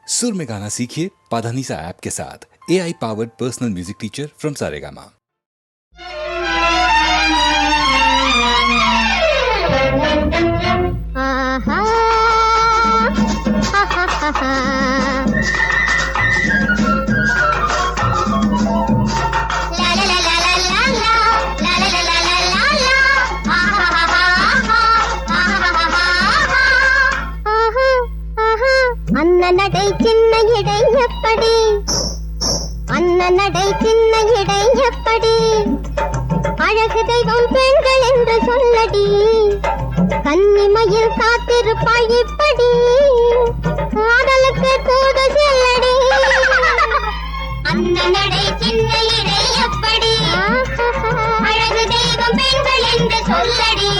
सुर में गाना सीखिए पाधानीसा ऐप के साथ। AI powered personal music teacher from Saregama. அன்னநடை சின்ன இடை எப்படி அன்னநடை சின்ன இடை எப்படி அழகு தெய்வம் பெண்கள் என்று சொல்லடி கன்னிமையில் காத்திருப்பாய் இப்படி காதலுக்கு தூது செல்லடி அன்னநடை சின்ன இடை எப்படி அழகு தெய்வம் பெண்கள் என்று சொல்லடி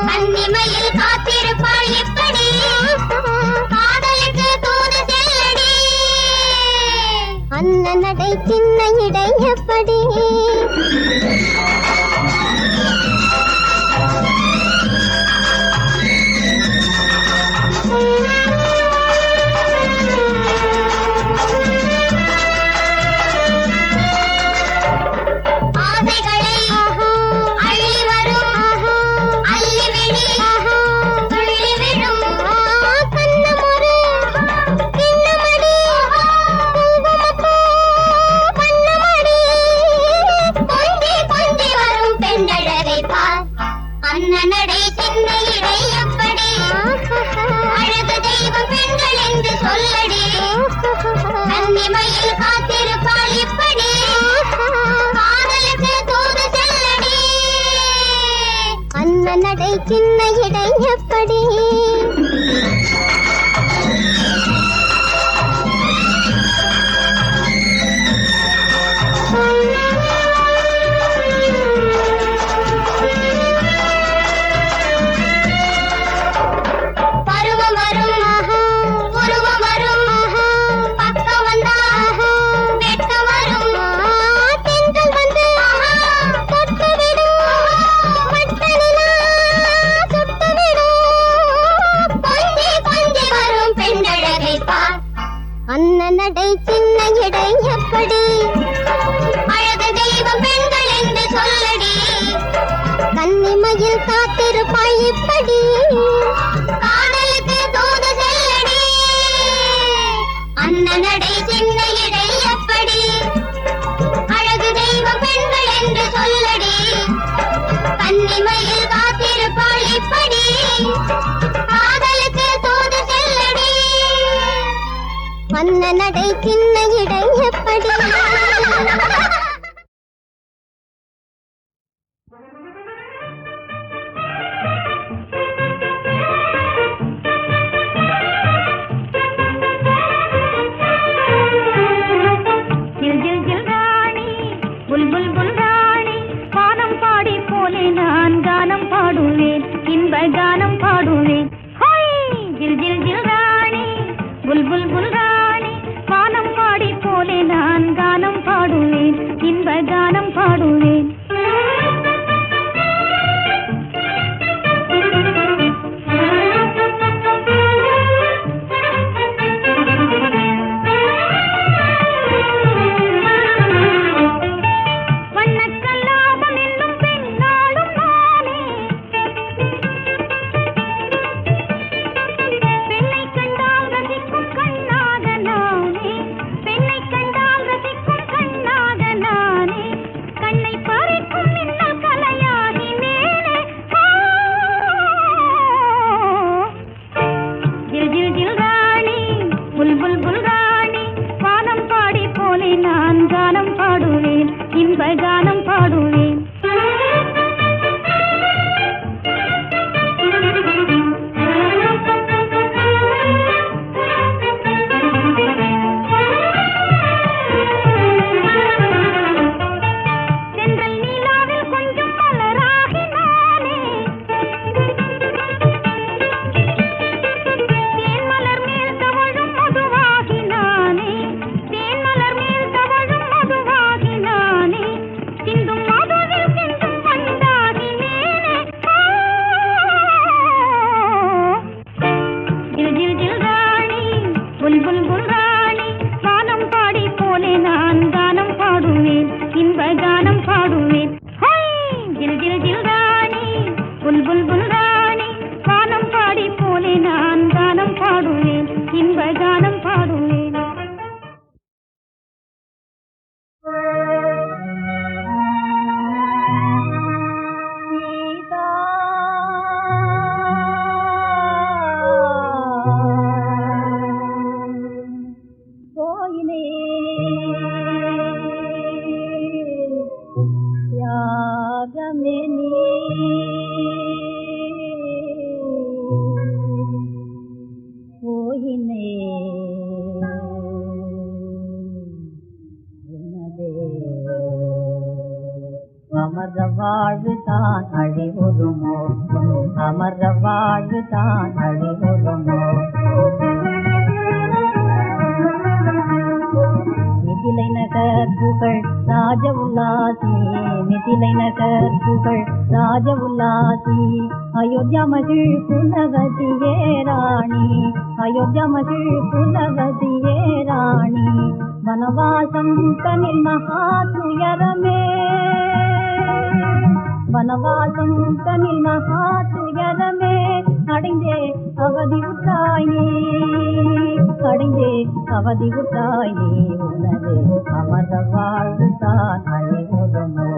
கன்னிமையில் காத்திருப்பாய் இப்படி அன்னநடை சின்ன இடை எப்படி அன்னநடை சின்ன இடை எப்படி அழகு தெய்வம் பெண்கள் என்று சொல்லடி கன்னிமையில் காத்திருப்பாள் இப்படி காதலுக்கு தூது செல்லடி அன்னநடை சின்ன இடை எப்படி அன்னநடை சின்ன இடை எப்படி அழகு தெய்வம் பெண்கள் என்று சொல்லடி கன்னிமையில் காத்திருப்பாய் இப்படி காதலுக்கு தூது செல்லடி அன்னநடை சின்ன இடை எப்படி அழகு தெய்வம் பெண்கள் என்று சொல்லடி கன்னிமையில் காத்திருப்பாய் இப்படி காதலுக்கு தூது செல்லடி அன்னநடை சின்ன இடை எப்படி ஜில் ஜில் ஜில் ராணி புல் புல் புல் ராணி வானம் பாடி போலே நான் கானம் பாடுவேன் இன்ப கானம் பாடுவேன் ஜில் ஜில் ஜில் ராணி புல் புல் புல் ராணி வானம் பாடி போலே நான் கானம் பாடுவேன் இன்ப கானம் பாடுவேன் கண்ணை புல்புல் புல்ராணி வானம் பாடி போலே நான் கானம் பாடுவேன் இன்ப கானம் பாடுவேன் ஜில் ஜில் ஜில் ராணி புல்புல் புல்ராணி வானம் பாடி போலே நான் கானம் பாடுவேன் இன்ப கானம் பாடுவேன் அமர வாழ்வுதான் அழிவுறுமோ அமர வாழ்வுதான் அழிவுறுமோ மிதிலை நகர் புகழ் ராஜ உல்லாசி மிதிலை நகர் புகழ் ராஜ உல்லாசி அயோத்தியா மகிழ் புனவதியே ராணி அயோத்தியா மகிழ் புனவதியே ராணி வனவாசம் தனில் மகா துயரமே வனவாசம் தனில் மகா துயரமே அடைந்தே அவதி உத்தாய் நீ அடைந்தே அவதி உத்தாய் நீ உனது அமர வாழ்வுதான் அழிவுறுமோ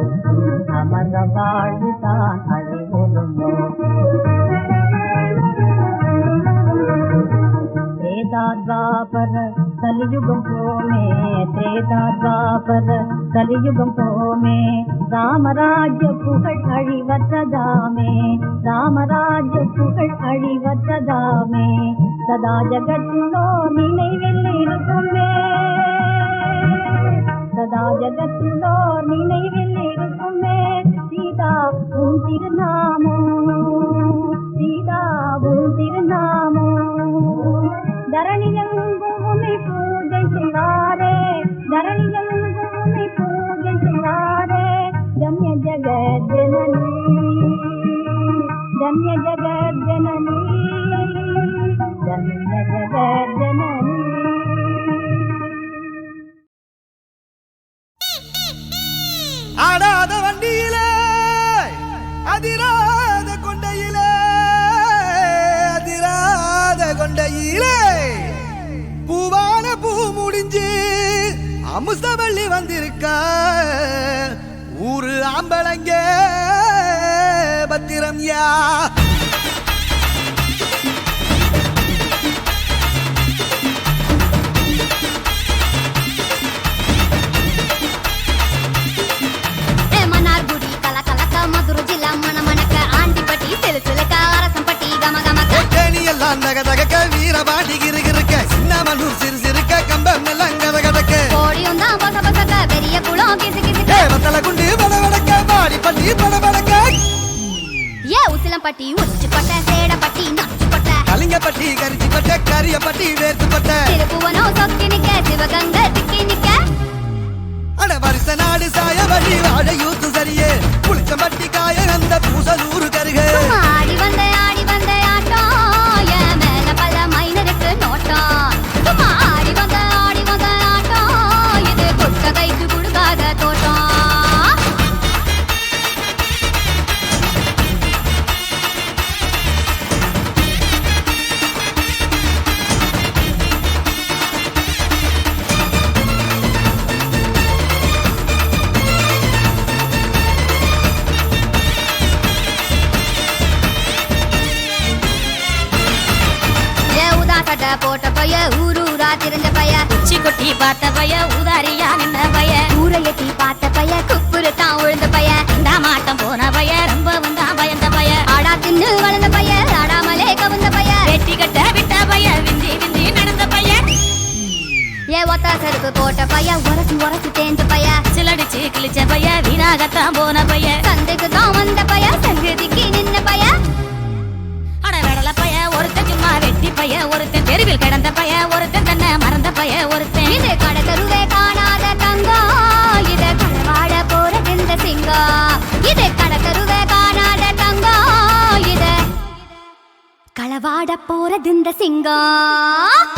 அமர வாழ்வுதான் அழிவுறுமோ त्रेताद्वापर कलियुगम पोमे त्रेताद्वापर कलियुगम पोमे रामराज्य पुगळ अழிவற்றதாமே ராமராஜ்ய புகழ் அழிவற்றதாமே சதா ஜகத்திலோ நினைவில் இருக்குமே சதா ஜகத்திலோ நினைவில் இருக்குமே சீதா உன் திருநாமோ சீதா உன் திருநாமோ தரணியங்குமை பூஜை செய்வாரே தரணியங்குமை பூஜை செய்வாரே ரம்ய ஜகத் ஜனனி ரம்ய ஜகத் ஜனனி ரம்ய ஜகத் ஜனனி ஆடாத வண்டியிலே அதிராத கொண்டையிலே அதிராத கொண்டையிலே பூவான பூ முடிஞ்சு அமுசவள்ளி வந்திருக்க ஊரு ஆம்பளங்க பத்திரம் யா మనార్గుడి కలకలక మధుర జిల్లా మన మనక ఆంటిపట్టి తెలుసులక అరసంపట్టి గమ గమక எல்லாம் தக தகக்க வீரபாண்டி கிருகிருக்க சின்னமனூர் சிறு சிறுக்க கம்பம் எல்லாம் கத கதக்க கோடி உந்தா பச பசக்க பெரிய குளம் கிசு கிசு வத்தல குண்டு பட படக்க பாடி பட்டி பட படக்க ஏ உசிலம்பட்டி உச்சி பட்ட சேடப்பட்டி நச்சு பட்ட கலிங்கப்பட்டி கரிச்சி பட்ட கரியப்பட்டி வேர்த்து பட்ட திருப்புவனோ சொக்கி நிக்க சிவகங்க திக்கி நிக்க அட வருஷ நாடு சாய வழி வாழ யூத்து சரியே புளிச்சம்பட்டி காய அந்த பூசலூரு கருக ஆடி வந்த ஆட்டம் என் மேல பல மைனருக்கு நோட்டம் சும்மா ஆடி வந்த ஆட்டம் இது கொட்ட கைக்கு கொடுக்காத தோட்டம் போட்ட பைய ஊரூரா திரிஞ்ச பைய உச்சி கொட்டி பார்த்த பைய ஊதாரியா நின்ன பைய ஊரை எட்டி பார்த்த பைய குப்புரு தான் உழுந்த பைய இந்த மாட்டம் போன பைய ரொம்ப வந்தா பயந்த பைய ஆடா தின்னு வளர்ந்த பைய ஆடாமலே கவுந்த பைய வெட்டி கட்ட விட்ட பைய விந்தி விந்தி நடந்த பைய ஏ ஒத்த செருப்பு போட்ட பைய உரசி தேஞ்ச பைய சிலடிச்சு கிழிச்ச பைய வீணாகத்தான் போன பைய சந்தைக்கு தான் வந்த பைய சங்கதிக்கு நின்ன பைய அடவடல பைய ஒருத்தன் சும்மா வெட்டி பைய ஒருத்தன் தெருவில் கிடந்த பைய ஒருத்தன் தன்னை மறந்த பைய ஒருத்தன் இது கடத்தருவே காணாத தங்கம் இது கடவாட போறதிந்த சிங்கம் இது கடத்தருவே காணாத தங்கம் இது களவாட போறதிந்த சிங்கம்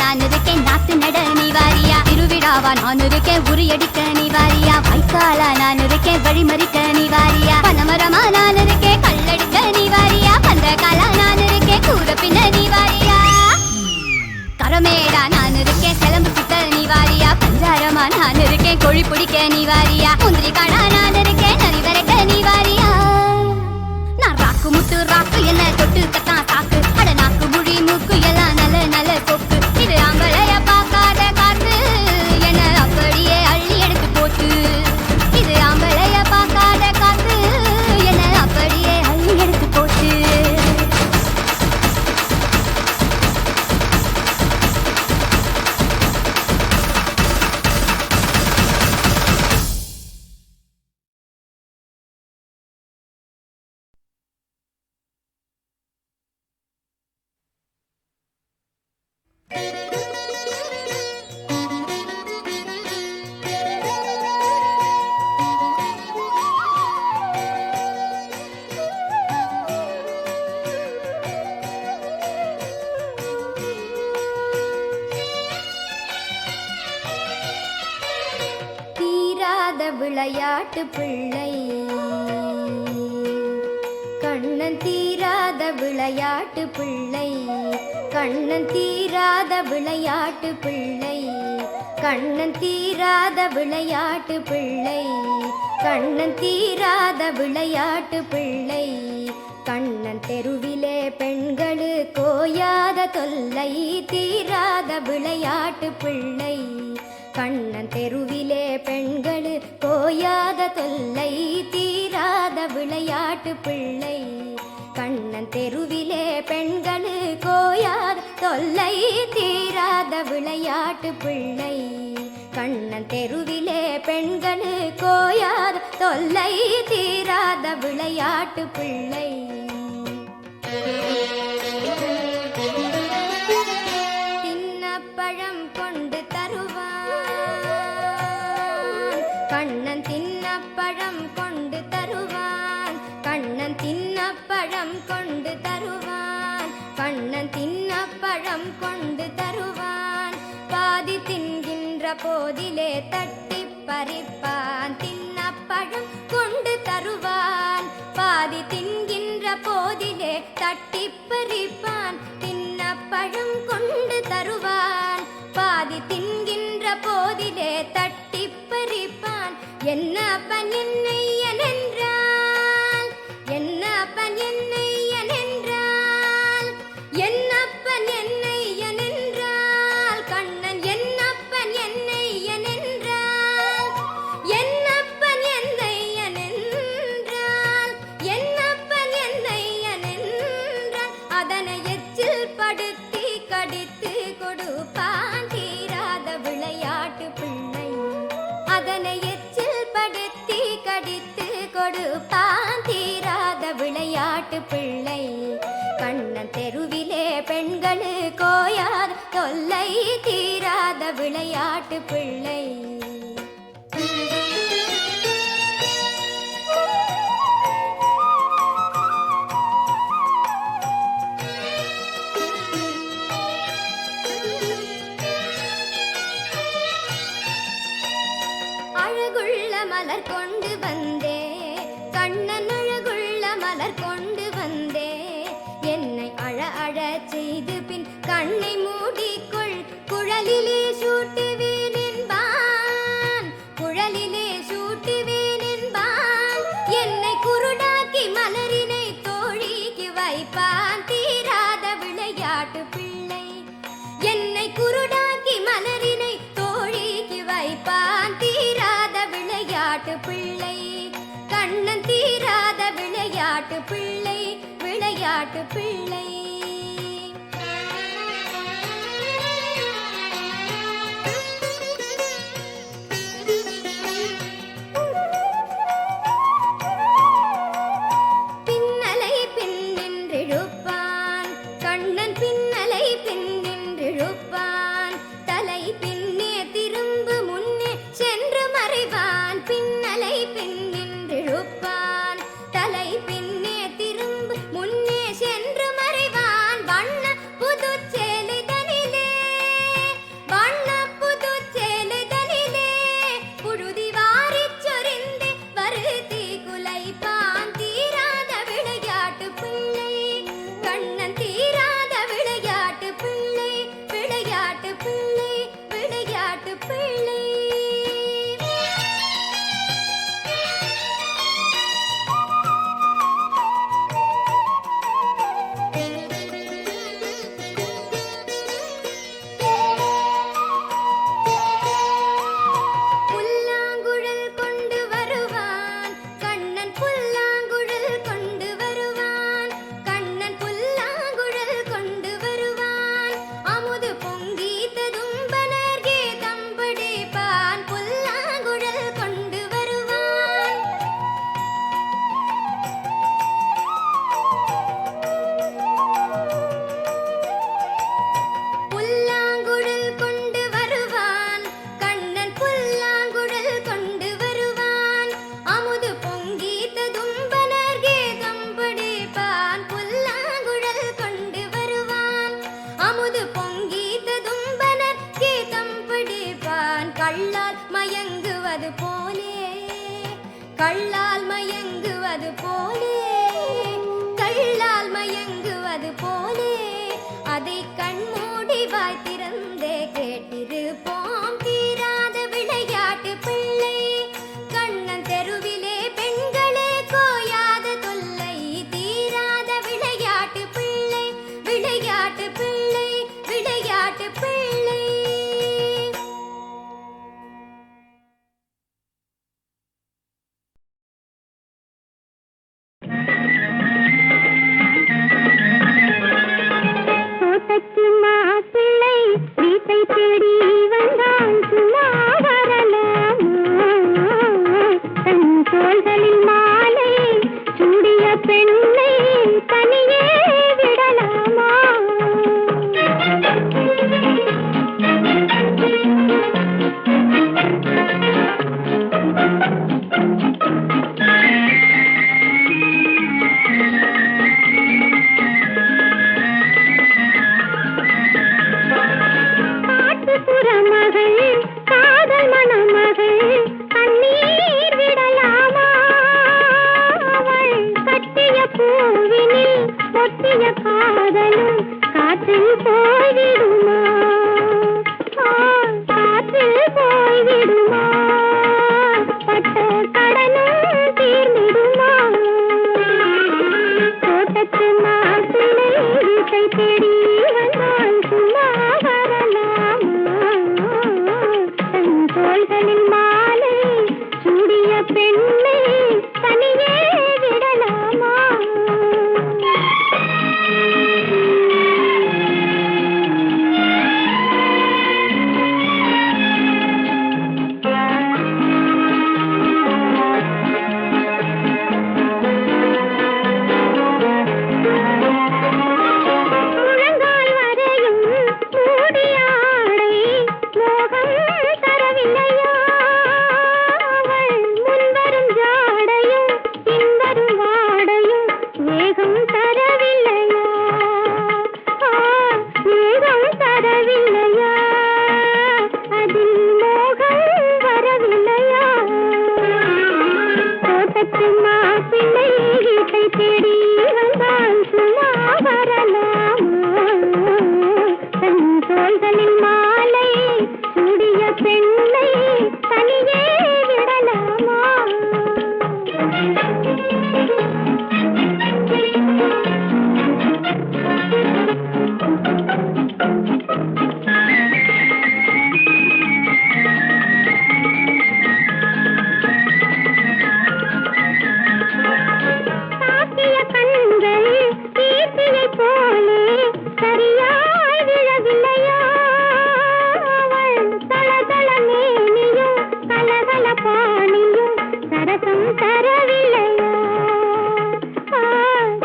நான் இருக்கேன் நாத்து நட நீ வாரியா திருவிழாவா நான் இருக்கேன் உரியடிக்க நீ வாரியா வைக்காலா நான் இருக்கேன் வழிமறிக்க நீ வாரியா பனமரமா நான் இருக்கேன் கல்லடிக்க நீ வாரியா பந்தகாலா நான் இருக்கேன் கூற பின்ன நீ வாரியா கரமேடா நான் இருக்கேன் சிலம்பு சுத்த நீ வாரியா பஞ்சாரமா நான் இருக்கேன் கோழி பிடிக்க நீ வாரியா முந்திரி காடா நான் இருக்கேன் நரி வரைக்க நீ வாரியா நான் ராக்கு முட்டு ராக்கு என்ன தொட்டு கத்தான் சாக்கு அட நாக்கு முழி மூக்கு எல்லாம் நல்ல நல்ல சொக்கு இது ஆம்பளைய பார்க்காத காத்து என்ன அப்படியே அள்ளி எடுத்து போட்டு இது ஆம்பளைய பார்க்காத காத்து என்ன அப்படியே அள்ளி எடுத்து போட்டு விளையாட்டு பிள்ளை கண்ணன் தீராத விளையாட்டு பிள்ளை கண்ணன் தீராத விளையாட்டு பிள்ளை கண்ணன் தீராத விளையாட்டு பிள்ளை கண்ணன் தீராத விளையாட்டு பிள்ளை கண்ணன் தெருவிலே பெண்களு கோயாத தொல்லை தீராத விளையாட்டு பிள்ளை கண்ணன் தெருவிலே பெண்களு கோயாத தொல்லை தீராத விளையாட்டு பிள்ளை கண்ணன் தெருவிலே பெண்களு கோயாத தொல்லை தீராத விளையாட்டு பிள்ளை கண்ணன் தெருவிலே பெண்களு கோயாத தொல்லை தீராத விளையாட்டு பிள்ளை தின்னப்பழம் கொண்டு கண்ணன் தின்னப்பழம் கொண்டு தருவான் கண்ணன் தின்னப்பழம் கொண்டு தருவான் கண்ணன் தின்னப்பழம் கொண்டு தருவான் பாதி தின்கின்ற போதிலே தட்டி பறிப்பான் தின்னப்பழம் கொண்டு தருவான் பாதி தின்கின்ற போதிலே தட்டி பறிப்பான் தின்னப்பழம் கொண்டு தருவான் பாதி தின்கின்ற போதிலே தட்டி பறிப்பான் என்னப்பன் என்னையன் என்றால் என்னப்பன் என்னையன் என்றால் என்னப்பன் என்னையன் என்றால் கண்ணன் என்னப்பன் என்னையன் என்றால் என்னப்பன் என்னையன் என்றால் என்னப்பன் என்னையன் என்றால் அதனை எச்சில் படுத்தி கடித்து கொடுப்பான் தீராத விளையாட்டு பிள்ளை அதனை எச்சில் படுத்தி கடித்து கொடுப்பான் தீராத விளையாட்டு பிள்ளை கண்ணன் தெருவிலே பெண்களு கோயாத தொல்லை தீராத விளையாட்டு பிள்ளை அழகுள்ள மலர் கொண்டு வந்தே கண்ணன் அழகுள்ள மலர் கொண்டு வந்தே என்னை அழ அழ செய்து பின் கண்ணை மூடிக்கொள் குழலிலே சூட்டுவேன் என்பான் குழலிலே சூட்டுவேன் என்பான் என்னை குருடாக்கி மலரினை தோழிக்கு வைப்பான் தீராத விளையாட்டு பிள்ளை என்னை குருடாக்கி மலரினை தோழிக்கு வைப்பான் தீராத விளையாட்டு பிள்ளை கண்ணன் தீராத விளையாட்டு பிள்ளை விளையாட்டு பிள்ளை பின்னலை பின்னின்றிழுப்பான் கண்ணன் பின்னலை பின்னின்றிழுப்பான் தலை பின்னே திரும்பு முன்னே சென்று மறைவான் பின்னலை பின்னின்றிழுப்பான் தலை பின்னே திரும்பு முன்னே சென்று மறைவான் நான் கள்ளால் மயங்குவது போலே, கள்ளால் மயங்குவது போலே, கள்ளால் மயங்குவது போலே, அதை கண்மூடி வாய் திறந்தே கேட்டிருப்போம். தீராத விளையாட்டு பிள்ளை கண்ணன் தெருவிலே பெண்களே கோயாத தொல்லை. தீராத விளையாட்டு பிள்ளை, விளையாட்டு பிள்ளை, விளையாட்டு பிள்ளை. தோட்டத்து மாப்பிள்ளை வீட்டை தேடி வந்தான் சும்மா வரலாமா? தன் தோள்களில் மாலை சூடிய பெண்ணை தனியே விடலாமா? காட்டுப்புற மகள் காதல் மணமகள் கண்ணீர் விடலாமா? அவள் கட்டிய பூவினில் ஒட்டிய காதலும் காற்றில் போய்விடுமா? காற்றில் போய்விடுமா? பட்ட கடனும் தீர்ந்திடுமா? தோட்டத்து மாப்பிள்ளை வீட்டை தேடி வந்தான் சும்மா வரலாமா? தன் தோள்களில் மாலை சூடிய பெண்ணை தனியே விடலாமா? முழங்கால் வரையும் மூடிய ஆடை மோகம் தரவில்லையா? அவள் முன்வரும் ஜாடையும் பின்வரும் வாடையும் வேகம் தரவில்லையா? வேகம் தரவில்லையா? அதில் மோகம் வரவில்லையா? தோட்டத்து மாப்பிள்ளை வீட்டை தேடி வந்தான் சும்மா வரலாமா? தன் தோள்களில் மாலை சூடிய பெண்ணை தனியே விடலாமா? தாக்கிய கண்கள் தீர்த்தியைப் போலே சரியாய் விழவில்லையா? அவள் தளதள மேனியும் கலகல பாணியும் சரசம் தரவில்லையா?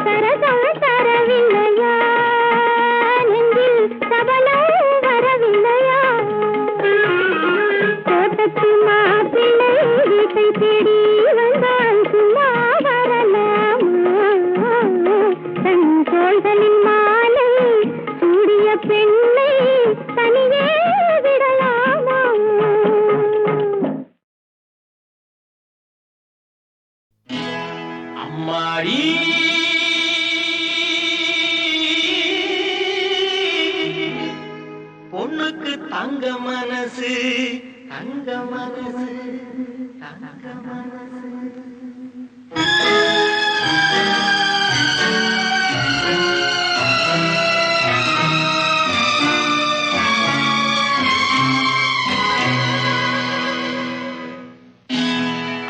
சரசம் தரவில்லையா? நெஞ்சில் சபலம் வரவில்லையா? தோட்டத்து மாப்பிள்ளை வீட்டை தேடி வந்தான் சும்மா வரலாமா? தன் தோள்களில் மாலை சூடிய பெண்ணை தனியே விடலாமா? அம்மாடி பொண்ணுக்கு தங்க மனசு, தங்க மனசு, தங்க மனசு.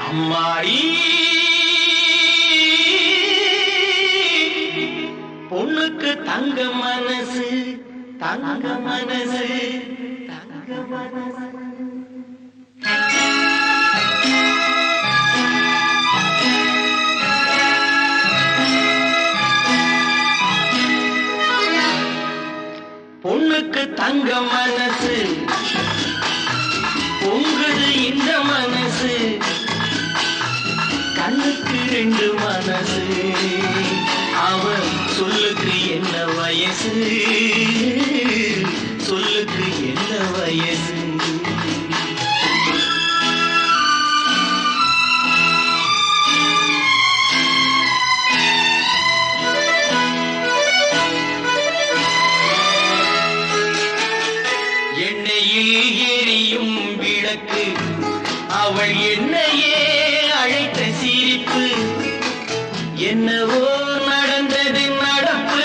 அம்மாடி பொண்ணுக்கு தங்க மனசு, தங்க மனசு, தங்க மனசு. பொண்ணுக்கு தங்க மனசு பொங்குது இந்த மனசு, கண்ணுக்கு ரெண்டு மனசு. அவன் சொல்லுக்கு என்ன வயசு, சொல்லுக்கு என்ன வயசு? அழுக்கு அவள் என்னையே அழைத்த சிரிப்பு என்னவோ நடந்தது நடப்பு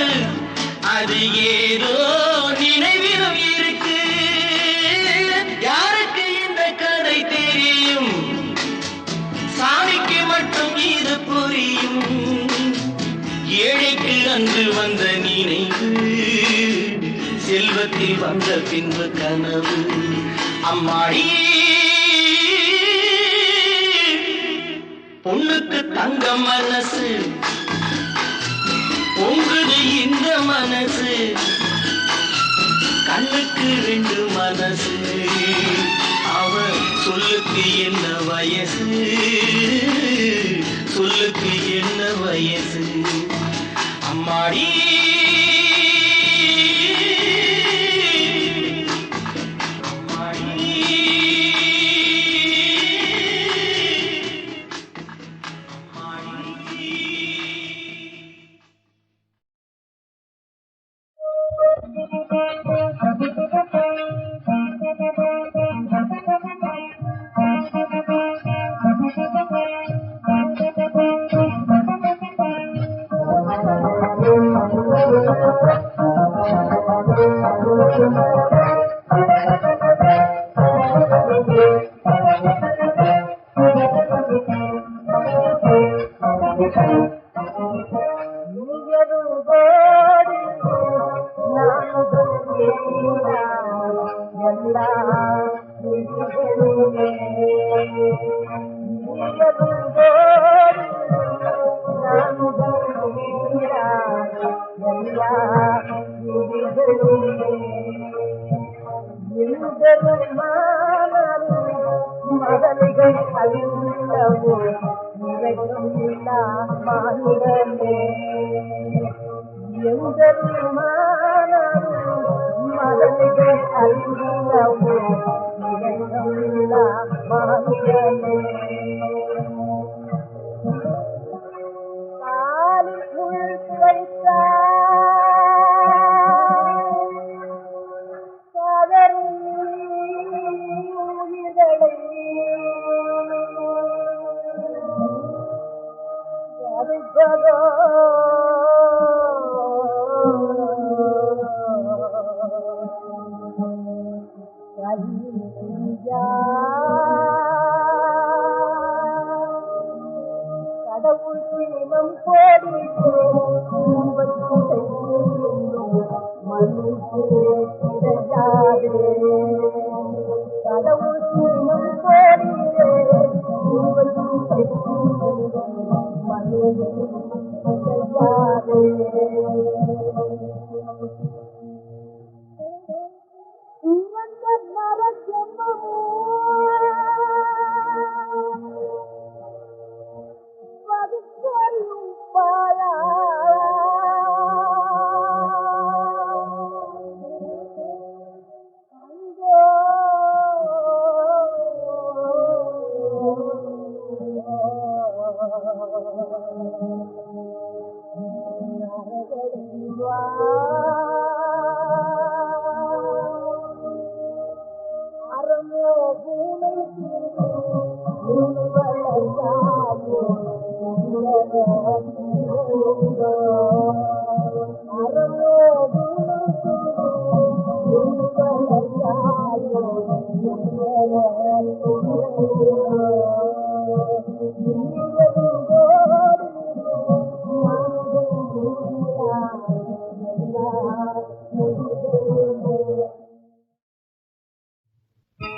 அது ஏதோ நினைவிலும் இருக்கு யாருக்கு இந்த கதை தெரியும் சாமிக்கு மட்டும் இது புரியும் ஏழைக்கு அன்று வந்த நினைவு செல்வத்தில் வந்த பின்பு கனவு அம்மாடி பொண்ணுக்கு தங்க மனசு பொங்குது இந்த மனசு கண்ணுக்கு ரெண்டு மனசு அவ சொல்லுக்கு என்ன வயசு சொல்லுக்கு என்ன வயசு அம்மாடி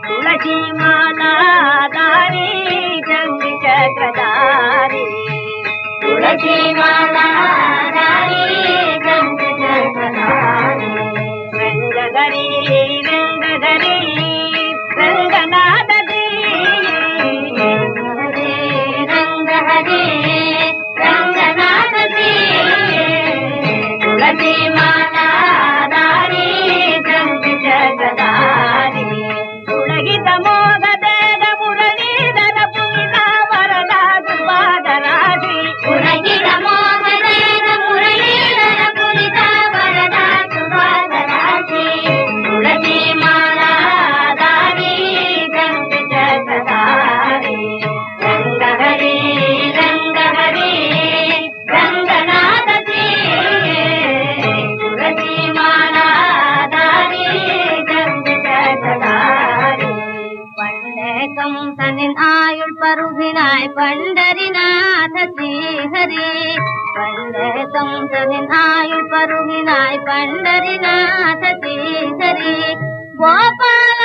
तुलसी माला धारी जंग चक्रधारी तुलसी माला धारी जंग चक्रधारी रंगधरी रंगधरी रंगनाथ रंगहरी रंगनाथ तुलसी माला धारी जंग चक्रधारी उलगित मोग देग मुरलीधर पुण्य वरदा सुपादराजी उलगित मोग कंसनिन् आयुळ् परुहिनाय पंडरीनाथ श्रीहरि पंडे कंसनिन् आयुळ् परुहिनाय पंडरीनाथ श्रीहरि गोपाल